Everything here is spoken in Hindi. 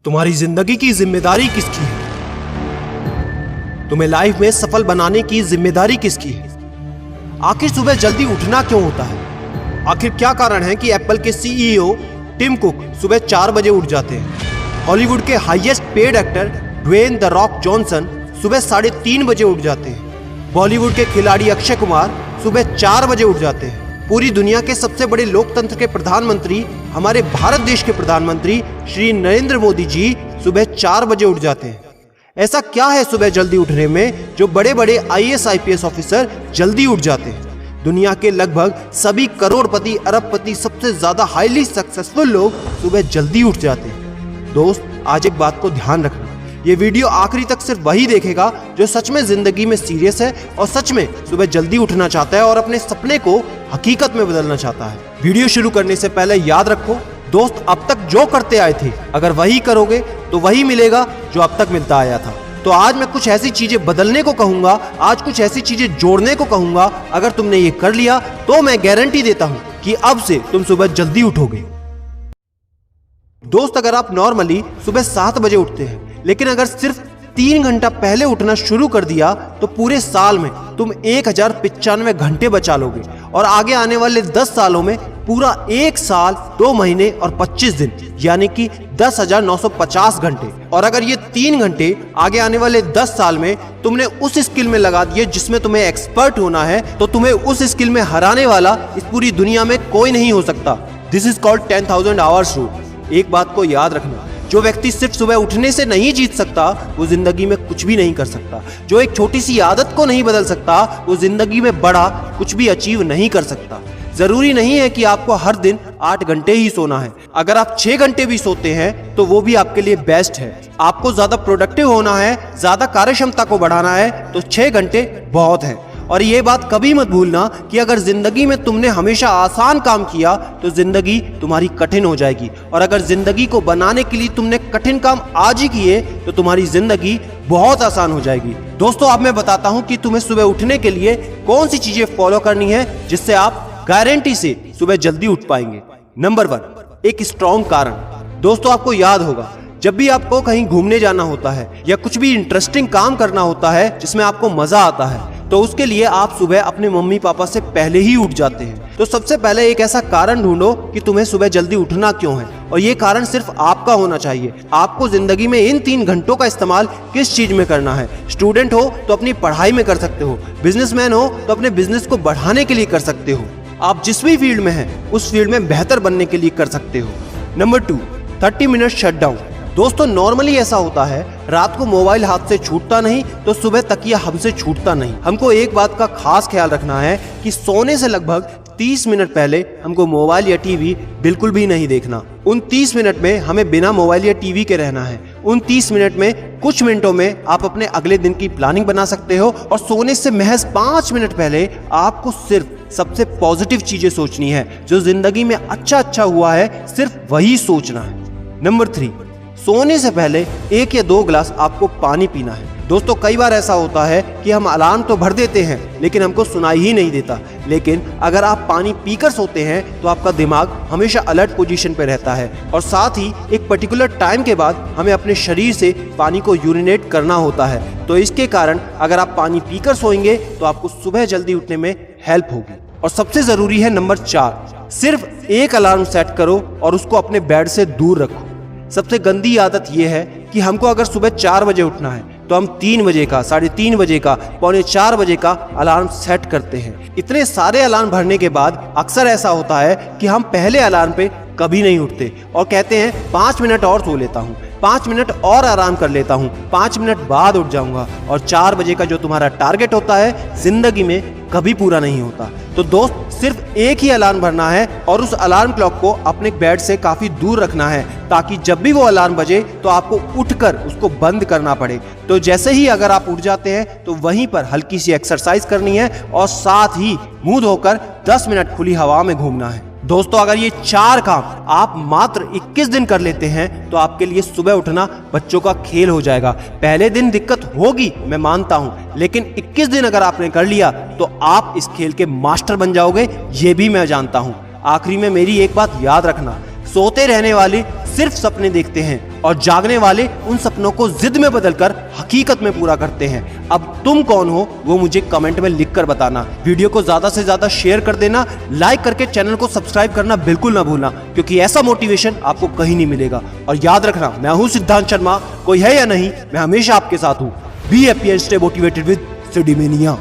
तुम्हारी जिंदगी की जिम्मेदारी किसकी है? तुम्हें लाइफ में सफल बनाने की जिम्मेदारी किसकी है? आखिर सुबह जल्दी उठना क्यों होता है? आखिर क्या कारण है कि एप्पल के सीईओ टिम कुक सुबह 4 बजे उठ जाते हैं? हॉलीवुड के highest paid actor Dwayne the Rock Johnson सुबह 3:30 बजे उठ जाते हैं। बॉलीवुड के खिलाड़ी अक्षय कुमार सुबह 4 बजे उठ जाते हैं। पूरी दुनिया के सबसे बड़े लोकतंत्र के प्रधानमंत्री, हमारे भारत देश के प्रधानमंत्री श्री नरेंद्र मोदी जी सुबह 4 बजे उठ जाते हैं। ऐसा क्या है सुबह जल्दी उठने में जो बड़े बड़े आईएएस आईपीएस ऑफिसर जल्दी उठ जाते हैं? दुनिया के लगभग सभी करोड़पति, अरबपति, सबसे ज्यादा हाईली सक्सेसफुल लोग सुबह जल्दी उठ जाते हैं। दोस्त, आज एक बात को ध्यान रखना, ये वीडियो आखिरी तक सिर्फ वही देखेगा जो सच में जिंदगी में सीरियस है और सच में सुबह जल्दी उठना चाहता है और अपने सपने को हकीकत में बदलना चाहता है। वीडियो शुरू करने से पहले याद रखो दोस्त, अब तक जो करते आए थे अगर वही करोगे तो वही मिलेगा जो अब तक मिलता आया था। तो आज मैं कुछ ऐसी चीजें बदलने को कहूंगा, आज कुछ ऐसी चीजें जोड़ने को कहूंगा। अगर तुमने ये कर लिया तो मैं गारंटी देता हूं कि अब से तुम सुबह जल्दी उठोगे। दोस्त, अगर आप नॉर्मली सुबह 7 बजे उठते हैं लेकिन अगर सिर्फ 3 घंटा पहले उठना शुरू कर दिया तो पूरे साल में तुम 1095 घंटे बचा लोगे और आगे आने वाले 10 सालों में पूरा 1 साल 2 महीने और 25 दिन यानी कि 10,950 घंटे। और अगर ये 3 घंटे आगे आने वाले 10 साल में तुमने उस स्किल में लगा दिए जिसमें तुम्हें एक्सपर्ट होना है तो तुम्हें उस स्किल में हराने वाला इस पूरी दुनिया में कोई नहीं हो सकता। This is called 10,000 hours rule. एक बात को याद रखना, जो व्यक्ति सिर्फ सुबह उठने से नहीं जीत सकता वो जिंदगी में कुछ भी नहीं कर सकता। जो एक छोटी सी आदत को नहीं बदल सकता वो जिंदगी में बड़ा कुछ भी अचीव नहीं कर सकता। जरूरी नहीं है कि आपको हर दिन 8 घंटे ही सोना है। अगर आप 6 घंटे भी सोते हैं तो वो भी आपके लिए बेस्ट है। आपको ज्यादा प्रोडक्टिव होना है, ज्यादा कार्यक्षमता को बढ़ाना है तो 6 घंटे बहुत है। और ये बात कभी मत भूलना कि अगर जिंदगी में तुमने हमेशा आसान काम किया तो जिंदगी तुम्हारी कठिन हो जाएगी और अगर जिंदगी को बनाने के लिए तुमने कठिन काम आज ही किए तो तुम्हारी जिंदगी बहुत आसान हो जाएगी। दोस्तों, अब मैं बताता हूं कि तुम्हें सुबह उठने के लिए कौन सी चीजें फॉलो करनी है जिससे आप गारंटी से सुबह जल्दी उठ पाएंगे। नंबर 1, एक स्ट्रॉन्ग कारण। दोस्तों, आपको याद होगा जब भी आपको कहीं घूमने जाना होता है या कुछ भी इंटरेस्टिंग काम करना होता है जिसमें आपको मजा आता है तो उसके लिए आप सुबह अपने मम्मी पापा से पहले ही उठ जाते हैं। तो सबसे पहले एक ऐसा कारण ढूंढो कि तुम्हें सुबह जल्दी उठना क्यों है और ये कारण सिर्फ आपका होना चाहिए। आपको जिंदगी में इन 3 घंटों का इस्तेमाल किस चीज में करना है? स्टूडेंट हो तो अपनी पढ़ाई में कर सकते हो, बिजनेसमैन हो तो अपने बिजनेस को बढ़ाने के लिए कर सकते हो, आप जिस भी फील्ड में हैं उस फील्ड में बेहतर बनने के लिए कर सकते हो। Number 2, 30 minute shutdown. दोस्तों, नॉर्मली ऐसा होता है रात को मोबाइल हाथ से छूटता नहीं तो सुबह तकिया हमसे छूटता नहीं। हमको एक बात का खास ख्याल रखना है कि सोने से लगभग 30 मिनट पहले हमको मोबाइल या टीवी बिल्कुल भी नहीं देखना। उन 30 मिनट में हमें बिना मोबाइल या टीवी के रहना है। उन 30 मिनट में कुछ मिनटों में आप अपने अगले दिन की प्लानिंग बना सकते हो और सोने से महज 5 मिनट पहले आपको सिर्फ सबसे पॉजिटिव चीजें सोचनी है। जो जिंदगी में अच्छा हुआ है सिर्फ वही सोचना है। नंबर 3, सोने से पहले 1 या 2 गिलास आपको पानी पीना है। दोस्तों, कई बार ऐसा होता है कि हम अलार्म तो भर देते हैं लेकिन हमको सुनाई ही नहीं देता। लेकिन अगर आप पानी पीकर सोते हैं तो आपका दिमाग हमेशा अलर्ट पोजीशन पे रहता है और साथ ही एक पर्टिकुलर टाइम के बाद हमें अपने शरीर से पानी को यूरिनेट करना होता है। तो इसके कारण अगर आप पानी पीकर सोएंगे तो आपको सुबह जल्दी उठने में हेल्प होगी। और सबसे जरूरी है नंबर 4, सिर्फ एक अलार्म सेट करो और उसको अपने बेड से दूर रखो। सबसे गंदी आदत यह है कि हमको अगर सुबह 4 बजे उठना है तो हम 3 बजे का, 3:30 बजे का, 3:45 बजे का अलार्म सेट करते हैं। इतने सारे अलार्म भरने के बाद अक्सर ऐसा होता है कि हम पहले अलार्म पे कभी नहीं उठते और कहते हैं 5 मिनट और सो लेता हूँ, 5 मिनट और आराम कर लेता हूँ, 5 मिनट बाद उठ जाऊंगा। और 4 बजे का जो तुम्हारा टारगेट होता है जिंदगी में कभी पूरा नहीं होता। तो दोस्त, सिर्फ एक ही अलार्म भरना है और उस अलार्म क्लॉक को अपने बेड से काफी दूर रखना है ताकि जब भी वो अलार्म बजे तो आपको उठकर उसको बंद करना पड़े। तो जैसे ही अगर आप उठ जाते हैं तो वहीं पर हल्की सी एक्सरसाइज करनी है और साथ ही मुंह धोकर 10 मिनट खुली हवा में घूमना है। दोस्तों, अगर ये 4 काम आप मात्र 21 दिन कर लेते हैं तो आपके लिए सुबह उठना बच्चों का खेल हो जाएगा। पहले दिन दिक्कत होगी, मैं मानता हूं, लेकिन 21 दिन अगर आपने कर लिया तो आप इस खेल के मास्टर बन जाओगे, ये भी मैं जानता हूं। आखिरी में मेरी एक बात याद रखना, सोते रहने वाले सिर्फ सपने देखते हैं और जागने वाले उन सपनों को जिद में बदलकर हकीकत में पूरा करते हैं। अब तुम कौन हो वो मुझे कमेंट में लिखकर बताना। वीडियो को ज्यादा से ज्यादा शेयर कर देना, लाइक करके चैनल को सब्सक्राइब करना बिल्कुल ना भूलना, क्योंकि ऐसा मोटिवेशन आपको कहीं नहीं मिलेगा। और याद रखना, मैं हूं सिद्धांत शर्मा, कोई है या नहीं, मैं हमेशा आपके साथ हूं। Be happy and stay motivated with सिडीमेनिया।